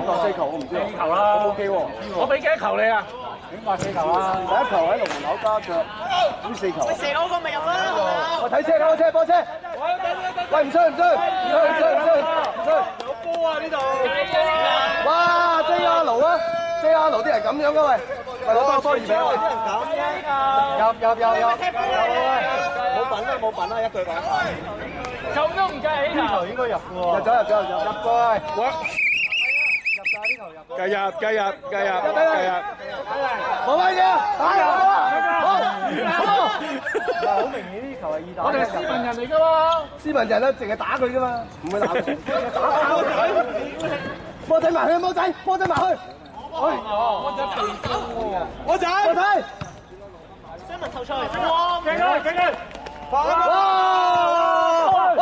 4球我唔知4球啦 ，OK 喎。我俾幾多球你啊？起碼4球啦，第1球喺龍門口加腳，咁4球。射嗰個咪入啦，我睇車，波車。喂，唔衰。有波啊呢度！哇 ，JR 盧啊 ，JR 盧啲人咁樣噶喂，喂攞波2比喂，入，冇品啦，一句講。球都唔計起球，應該入嘅喎。入過去。計入，冇乜嘢，打入啊！好，好明顯呢球係意大利。我哋斯文人嚟㗎喎。斯文人咧，淨係打佢啫嘛，唔會鬧佢。波仔埋去，波仔埋去。波仔。新聞透出嚟。哇！勁啊！哇！喂，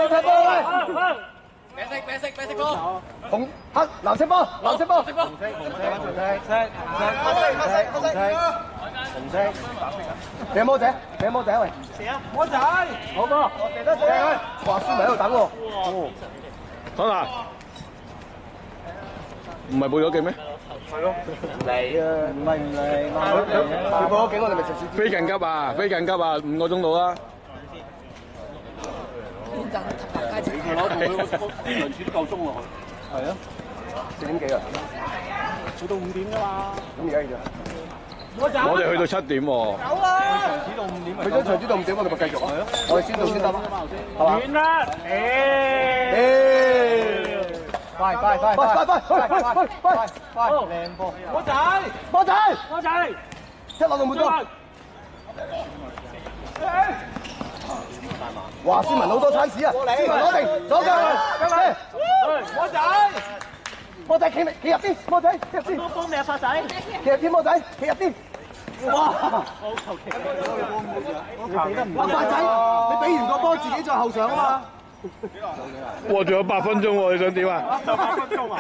點踢波喂？啡色波。紅黑藍色波。紅色。射魔仔喂。射啊！我仔，好波，射得。哇，孫文喺度等喎。講啦，唔係報咗警咩？唔嚟，佢報咗警，我哋咪直接。非緊急啊，5個鐘到啦。佢攞到佢輪轉夠鐘喎。係啊，4點幾啊？去到5點㗎嘛。咁而家要我哋去到7點喎。去咗場子到5點，我哋咪繼續啊。我哋先到先得啦，係嘛？遠啦！快！靚波！波仔！一落到門多。哇！斯文好多餐屎啊！斯文攞定，左腳，波仔企入啲，波仔企入啲。多波未啊，發仔。企入啲，波仔企入啲。哇！阿發仔，你俾完個波自己再後上啊嘛！哇！仲有8分鐘喎，你想點啊8分鐘啊？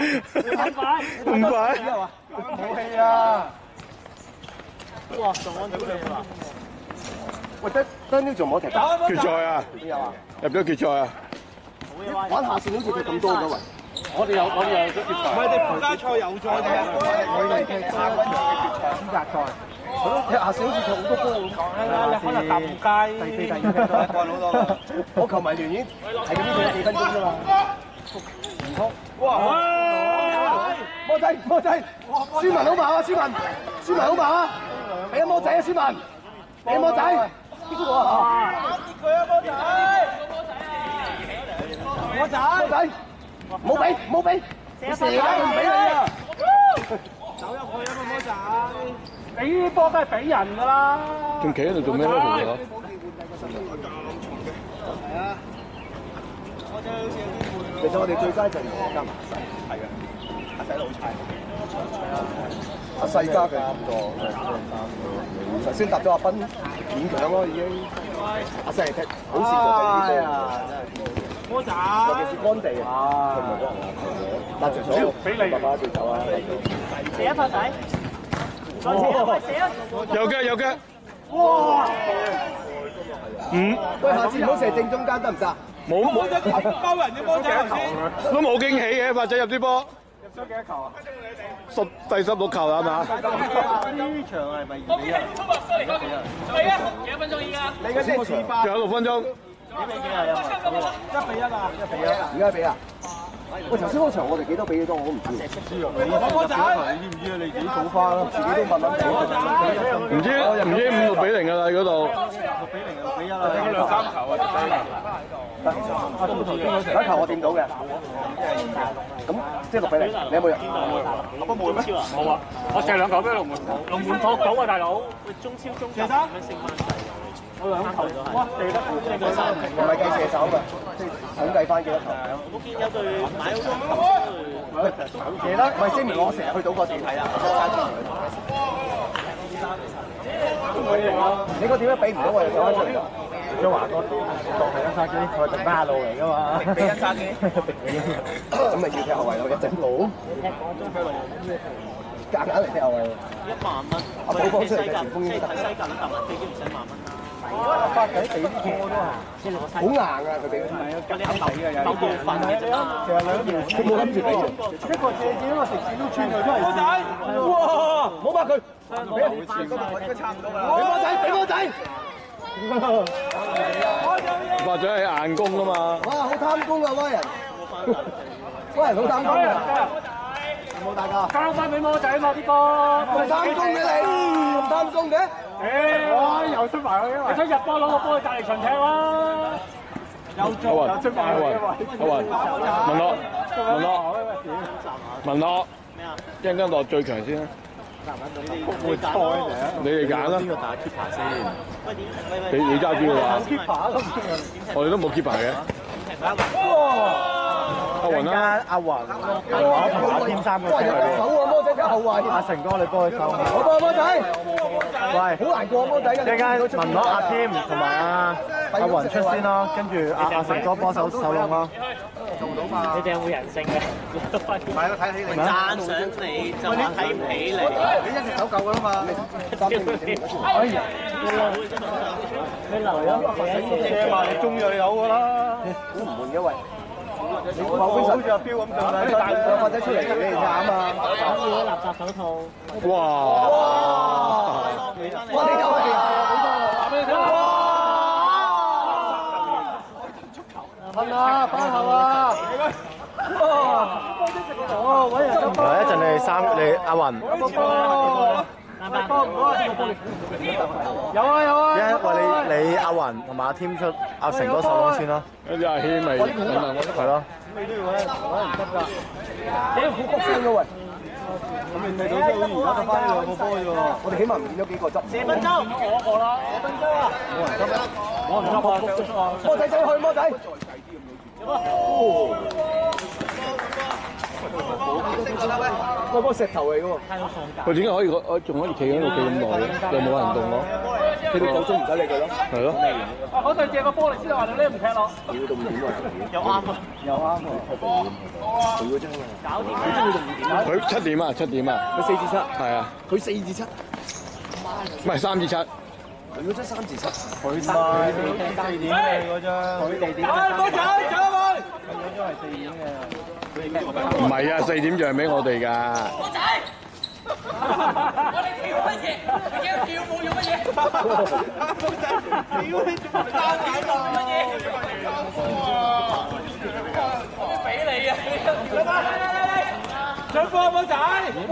咁快？冇氣啊！哇，仲安到你啦！喂，得呢仲冇踢㗎？決賽啊！邊有啊？入咗決賽啊！玩下線好似佢咁多㗎喂！我哋有決賽。唔係，你附加賽有賽嘅，我哋踢亞軍嘅決賽資格賽。係咯，踢下線好似踢好多波咁。你可能踏唔街。第4、第5踢到一個好多。我球迷聯已經係咁呢幾分鐘啫嘛。唔通？哇！魔仔！斯文好猛啊！斯文好猛啊！俾魔仔啊！斯文，俾魔仔！哇！佢啊，波仔！唔好俾！射啊！唔俾你啊！走入去啊嘛，波仔！你呢啲波都係俾人㗎啦。仲企喺度做咩咧？其實係啊，波仔好似有啲攰。其實我哋最佳陣容加埋細，係啊，阿仔老柴，阿細加嘅3個，頭先搭咗阿斌，勉強咯已經。阿細嚟踢，好事就係呢個，波仔，尤其是乾地啊，嗱除咗俾你爸爸對手啊，射啊，發仔！再射啊，快射啊！有嘅，哇！ 5喂，下次唔好射正中間得唔得？冇包人嘅波仔頭先。都冇驚喜嘅，發仔入啲波。入咗幾多球啊？第16球係嘛？呢場係咪2比1？係啊，幾多分鐘依家？你嗰啲似花仲有6分鐘。 1比1啊！1比1啊！而家俾啊！喂，頭先嗰場我哋幾多比幾多我都唔知。波仔，你知唔知啊？你自己數翻咯，自己都問諗住。唔知5、6比0㗎啦，嗰度。 6比0、6比1啊！兩三球啊！第一球我掂到嘅，咁即係6比0。你有冇入？我都冇咩？冇啊！我射2球俾龍門托到啊，大佬！中超咁樣升翻。我2球，哇！射得唔係計射手㗎，即係統計翻幾多球。我見有隊買好多球射得，唔係證明我成日去到個地睇啦。你個點樣比唔到我哋上一場？張華哥當係一殺機，我係迪巴路嚟㗎嘛。比一殺機，咁咪要踢後衞咯，一整路。夾硬嚟踢後衞。1萬蚊。阿寶幫出嚟嘅前鋒即係睇西甲揼飛機唔使1萬蚊啦。八仔地啲貨都係好硬啊！佢哋係啊，夾硬地啊，有部分嘅啫。其實兩條佢冇諗住俾一個借錢，一個食錢都穿佢都係。仔，哇！唔好拍佢，俾人哋嗰度應該差唔多㗎啦。俾波仔，俾波仔。或者係硬功啊嘛！哇，好貪功啊，威人！威人好貪功啊！有冇大家？交翻俾魔仔啊嘛啲波！咁貪功嘅你，咁貪功嘅？哇！又出埋去啊！你想入波攞個波去隔離場踢啦！又出埋去啊！阿雲，文樂，一陣間落最強先啦。你哋揀啦。邊個打 keeper 先？你揸住啊！我哋都冇 keeper 嘅。阿雲啦，阿雲，阿添三個。哇！有隻手啊，魔仔嘅後衞。阿成哥，你幫佢手。好波魔仔。喂，好難過魔仔嘅。陣間文樂、阿添同埋阿雲出先咯，跟住阿成哥幫手手窿咯。做到嘛？你哋有冇人性嘅？係咯，睇起你。讚賞你就話睇唔起你。你一隻手夠㗎啦嘛？哎呀！你留咗車嘛，你中咗有㗎啦。好唔悶嘅喂。你後邊好似阿標咁上嚟，帶個發仔出嚟俾你睇啊嘛！攞住啲垃圾手套。哇！哇！你有啊！瞓啦，翻後啊！哦，揾人執波。一陣你阿雲。有啊！一喂你阿雲同埋阿添出阿成哥手窿先咯。跟住阿軒咪係咯。咁你都要揾人執㗎。幾好谷聲㗎喂！咁你未到即係好似而家得翻2個波啫喎。我哋起碼唔見咗幾個執。4分鐘，我個啦，4分鐘啊！冇人執咩？我唔執啊！魔仔去魔仔。個波石頭嚟嘅喎。佢點解可以仲可以企喺度企咁耐嘅？又冇人動咯？企到9鐘唔使理佢咯。係咯。我對借個波嚟先話你呢唔踢咯。屌到5點啊！又啱啊！又啱喎。佢嗰張啊。搞掂佢中意到5點啊！佢7點啊，7點啊。佢4至7。係啊。佢4至7。唔係3至7。佢嗰張3至7。佢4點嘅嗰張。佢4點。波仔走啊！佢嗰張係4點嘅。唔係啊，4點讓俾我哋㗎。波仔，我哋跳乜嘢？你驚跳舞用乜嘢？屌你做乜單眼啊？乜嘢？我俾你啊！上波波仔！哇！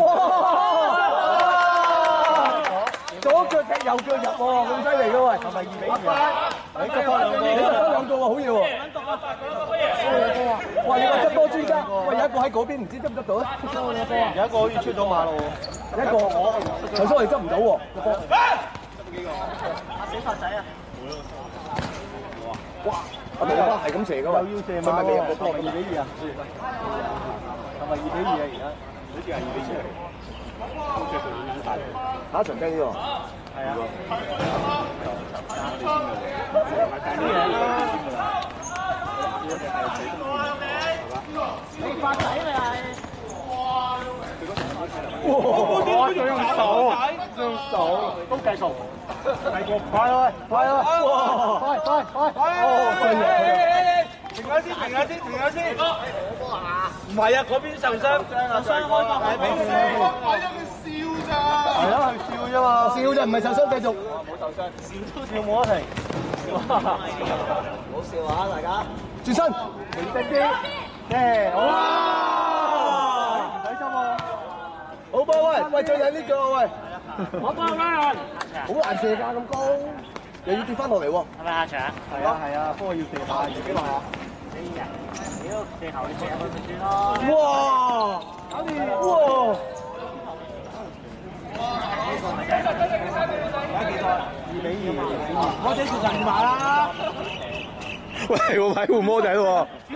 左腳踢右腳入喎，咁犀利嘅喂！係咪2-2啊？你執翻2個喎，好嘢喎！哇！你個執波專家，喂，有一個喺嗰邊，唔知執唔執到啊？有一個好似出咗馬路，一個頭先我哋執唔到喎個波。阿死發仔啊！哇！阿明哥係咁射嘅喎，又要射係咪未入過波2-2啊？係咪2-2啊？而家好似係2-2。下一場雞呢個。係啊。你發仔咪係。哇！仲用手，都計數。快啦！快！停下先！唔係啊，嗰邊受傷啊！受傷開波。係啊，佢笑啫嘛，笑啫，唔係受傷，繼續。笑冇得停。唔好笑啊，大家。轉身，認真啲，好啦，唔使心喎。好波喂，最近呢個喂，我幫啦！好難射㗎咁高，又要跌翻落嚟喎。係咪下場？係啊，不過要射下，自己話啊。屌，射球你射入去咪算咯。哇！搞掂！哇！我哋其實唔買啦。喂，我買換魔仔喎。屌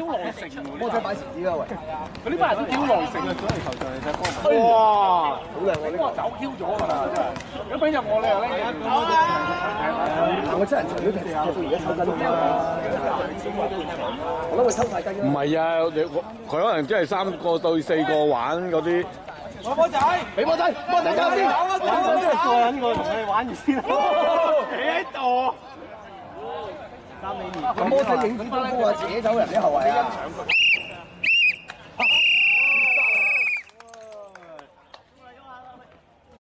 狼城喎！魔仔擺時子㗎喂。佢呢班人都屌狼城啊！上嚟球場嚟踢波。哇！好靚喎呢個。走 Q 咗㗎啦，真係。如果俾入我，你又拎我真係除咗踢到而家抽筋㗎啦。我諗佢抽晒筋唔係啊，佢可能真係3個對4個玩嗰啲。波仔，俾魔仔走先。玩咗一個人，我同你玩完先。企喺度。咁魔仔影子功夫啊，自己走人啲後衞啊！